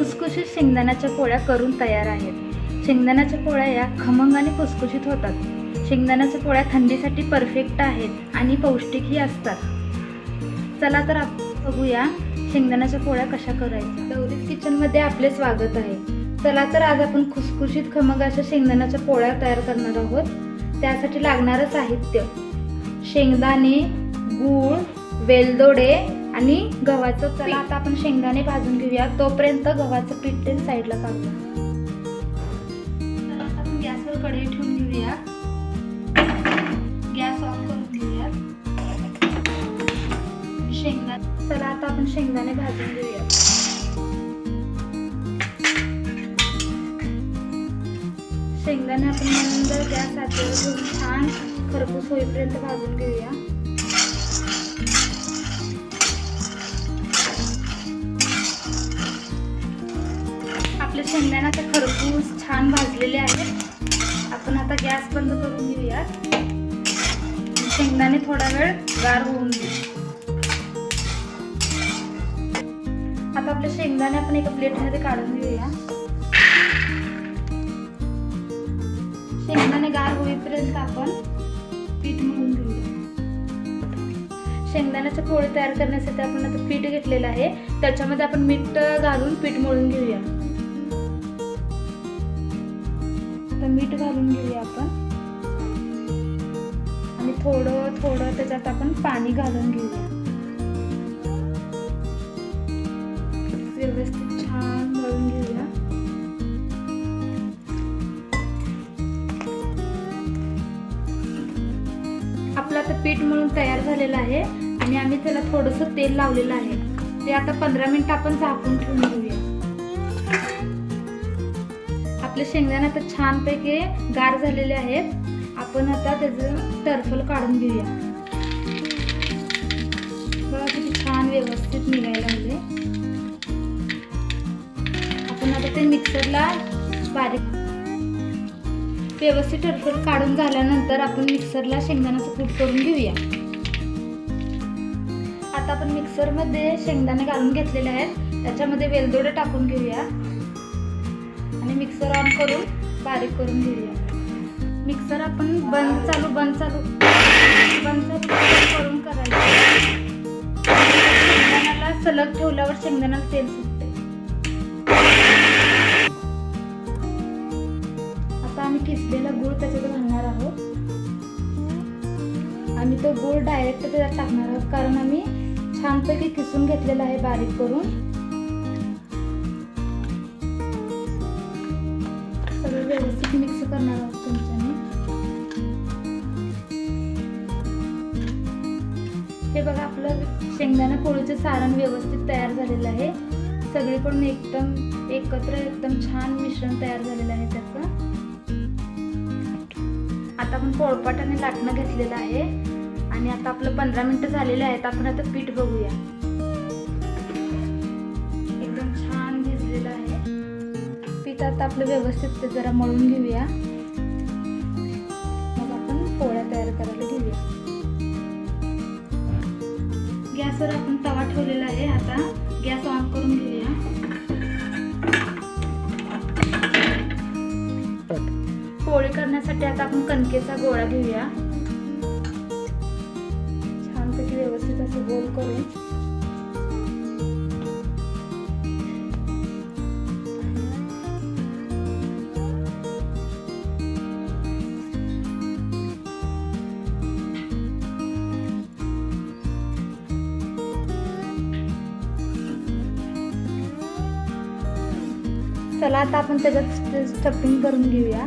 खुसखुशीत शेंगदाण्याच्या पोळ्या करून तयार आहेत। शेंगदाण्याच्या पोळ्या या खमंग आणि खुसखुशीत होतात। शेंगदाण्याच्या पोळ्या थंडीसाठी परफेक्ट आहेत आणि पौष्टिकही असतात। चला तर आपण बघूया शेंगदाण्याच्या पोळ्या कशा करायच्या। गौरीज किचनमध्ये आपले स्वागत आहे। चला तर आज आपण खुसखुशीत खमंग अशा शेंगदाण्याच्या पोळ्या तयार करणार आहोत। त्यासाठी लागणारे साहित्य: शेंगदाणे, गूळ, वेलदोडे आणि गव्हाचं पीठ। चला आता आपण शेंगदाणे भाजून घेऊया, तोपर्यंत गव्हाचं पीठ ते साईडला काढूया। आता आपण गॅसवर कढई ठेवून घेऊया, गॅस ऑन करून घेऊया। चला आता आपण शेंगदाणे भाजून घेऊया। शेंगदाणे आपण नंतर गॅस आचेवर ठेवून छान खरपूस होईपर्यंत भाजून घेऊया। आपले शेंगदाणे आता खरपूस छान भाजलेले आहेत। आपण आता गॅस बंद करून घेऊया। शेंगदाणे थोडा वेळ गार होऊन घेऊ। आता आपले शेंगदाणे आपण एका प्लेटमध्ये काढून घेऊया। शेंगदाणे गार होईपर्यंत आपण पीठ मळून घेऊया। शेंगदाण्याचे पोळी तयार करण्यासाठी आपण आता पीठ घेतलेलं आहे, त्याच्यामध्ये आपण मीठ घालून पीठ मळून घेऊया। आता मीठ घालून घेऊया आपण आणि थोडं थोडं त्याच्यात आपण पाणी घालून घेऊया। व्यवस्थित छान मळून घेऊया। आपलं आता पीठ मळून तयार झालेलं आहे आणि आम्ही त्याला थोडंसं तेल लावलेलं आहे। ते आता 15 मिनिट आपण झाकून ठेवून घेऊया। आपले शेंगदाणे आता छानपैकी गार झालेले आहेत। आपण आता त्याचं टरफल काढून घेऊया। बघा किती छान व्यवस्थित निघायला लागले। आपण आता ते मिक्सरला बारीक व्यवस्थित टरफल काढून झाल्यानंतर आपण मिक्सरला शेंगदाण्याचं कूट करून घेऊया। आता आपण मिक्सरमध्ये शेंगदाणे घालून घेतलेले आहेत, त्याच्यामध्ये वेलदोडे टाकून घेऊया आणि मिक्सर ऑन करून बारीक करून घेऊया। मिक्सर आपण बंद चालू करून करायचं। शेंगदाण्याला सलग ठेवल्यावर शेंगदाण्याला तेल सुटते। आता आम्ही किसलेला गूळ त्याच्यात घालणार आहोत। आम्ही तो गूळ डायरेक्ट त्याच्यात टाकणार आहोत, कारण आम्ही छानपैकी किसून घेतलेला आहे बारीक करून। सगळं व्यवस्थित मिक्स करणार आहोत चमच्याने। हे बघा, आपलं शेंगदाणा पोळीचे सारण व्यवस्थित तयार झालेलं आहे। सगळीकडून एकदम छान मिश्रण तयार झालेलं आहे त्याचं। आता आपण पोळपाट आणि लाटणं घेतलेलं आहे आणि आता आपलं 15 मिनिटं झालेले आहेत। आपण आता पीठ बघूया, एकदम छान भिजलेलं आहे पीठ। आता आपलं व्यवस्थित जरा मळून घेऊया, मग आपण पोळ्या तयार करायला घेऊया। गॅसवर आपण तवा ठेवलेला आहे, आता गॅस ऑन करून घेऊया। पोळी करण्यासाठी आता आपण कणकेचा गोळा घेऊया। छानपैकी व्यवस्थित असं गोल करून चला आता आपण त्याच्यात स्टफिंग करून घेऊया।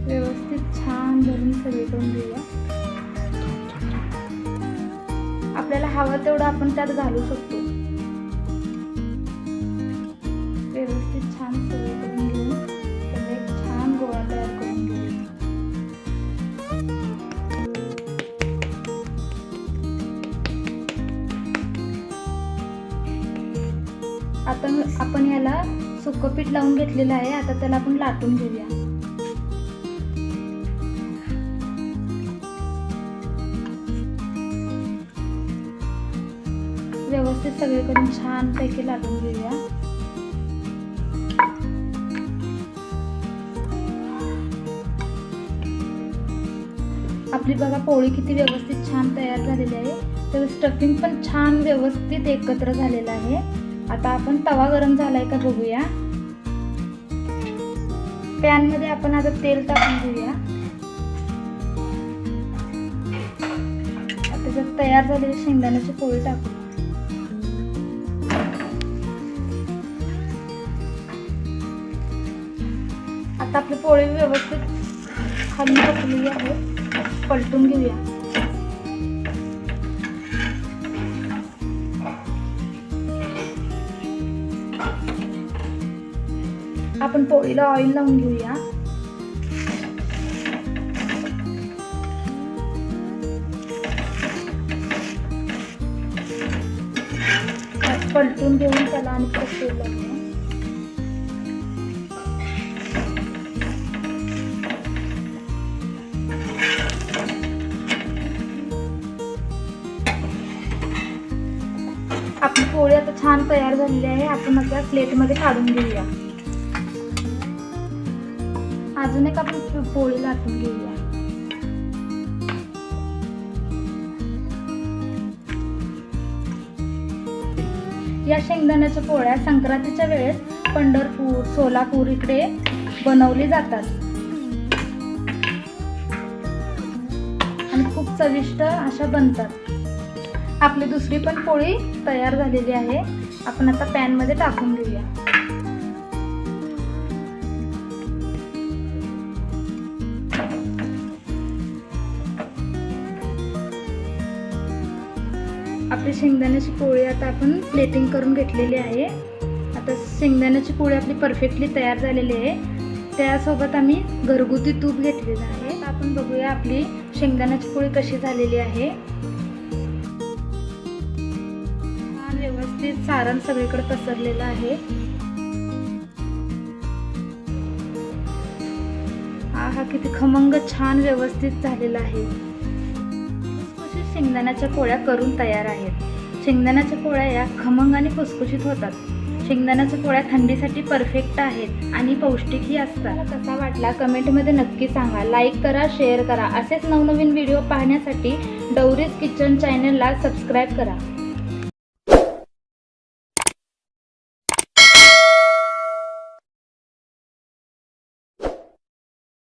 व्यवस्थित छान भरून सगळे करून घेऊया। आपल्याला हवं तेवढं आपण त्यात घालू शकतो। व्यवस्थित छान सगळे करून घेऊन त्याचा एक छान गोळा तयार करून घेऊया। आता आपण याला सुकं पीठ लावून घेतलेलं आहे। आता त्याला आपण लाटून घेऊया। व्यवस्थित सगळीकडून छानपैकी लाटून घेऊया. आपली बघा पोळी किती व्यवस्थित छान तयार झालेली आहे. तर स्टफिंग पण छान व्यवस्थित एकत्र झालेलं आहे. आता आपण तवा गरम झालाय का बघूया. पॅन मध्ये आपण आता तेल टाकून घेऊया. त्याच्यात तयार झालेली शेंगदाण्याची पोळी टाकू. आता आपली पोळी व्यवस्थित खाली पकलेली आहे. पलटून घेऊया. आपण पोळीला ऑइल लावून घेऊया. पलटून घेऊन त्याला आणि तेल लावूया. आपली पोळी आता छान तयार झालेली आहे. आपण आता प्लेटमध्ये काढून घेऊया. अजून एक आपण पोळी लाटून घेऊया. या शेंगदाण्याच्या पोळ्या संक्रांतीच्या वेळेस पंढरपूर, सोलापूर इकडे बनवली जातात आणि खूप चविष्ट अशा बनतात. आपली दुसरी पण पोळी तयार झालेली आहे. आपण आता पॅन मध्ये टाकून घेऊया. आपली शेंगदाण्याची पोळी आता आपण प्लेटिंग करून घेतलेली आहे. आता शेंगदाण्याची पोळी आपली परफेक्टली तयार झालेली आहे. त्यासोबत आम्ही घरगुती तूप घेतलेलं आहे. आपण बघूया आपली शेंगदाण्याची पोळी कशी झालेली आहे. छान व्यवस्थित सारण सगळीकडे पसरलेलं आहे. हा किती खमंग छान व्यवस्थित झालेला आहे. शेंगदाण्याच्या पोळ्या करून तयार आहेत. शेंगदाण्याच्या पोळ्या या खमंग आणि खुसखुशीत होतात. शेंगदाण्याच्या पोळ्या थंडीसाठी परफेक्ट आहेत आणि पौष्टिकही असतात. कसा वाटला कमेंटमध्ये नक्की सांगा. लाईक करा, शेअर करा. असेच नवनवीन व्हिडिओ पाहण्यासाठी डौरीज किचन चॅनलला सबस्क्राईब करा.